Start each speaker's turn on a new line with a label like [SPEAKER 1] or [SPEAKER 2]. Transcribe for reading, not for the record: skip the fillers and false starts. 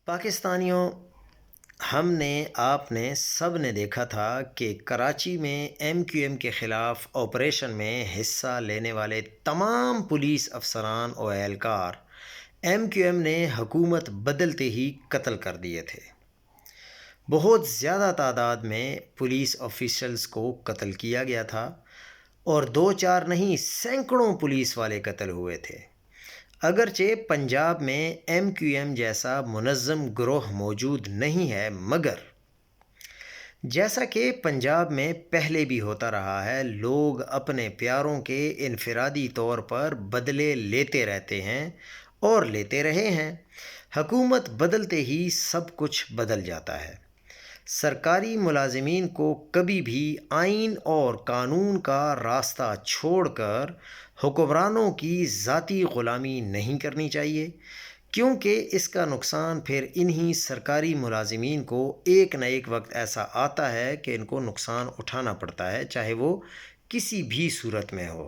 [SPEAKER 1] پاکستانیوں، ہم نے آپ نے سب نے دیکھا تھا کہ کراچی میں ایم کیو ایم کے خلاف آپریشن میں حصہ لینے والے تمام پولیس افسران و اہلکار ایم کیو ایم نے حکومت بدلتے ہی قتل کر دیے تھے۔ بہت زیادہ تعداد میں پولیس آفیشلز کو قتل کیا گیا تھا اور دو چار نہیں سینکڑوں پولیس والے قتل ہوئے تھے۔ اگرچہ پنجاب میں ایم کیو ایم جیسا منظم گروہ موجود نہیں ہے، مگر جیسا کہ پنجاب میں پہلے بھی ہوتا رہا ہے، لوگ اپنے پیاروں کے انفرادی طور پر بدلے لیتے رہتے ہیں اور لیتے رہے ہیں۔ حکومت بدلتے ہی سب کچھ بدل جاتا ہے۔ سرکاری ملازمین کو کبھی بھی آئین اور قانون کا راستہ چھوڑ کر حکمرانوں کی ذاتی غلامی نہیں کرنی چاہیے، کیونکہ اس کا نقصان پھر انہی سرکاری ملازمین کو ایک نہ ایک وقت ایسا آتا ہے کہ ان کو نقصان اٹھانا پڑتا ہے، چاہے وہ کسی بھی صورت میں ہو۔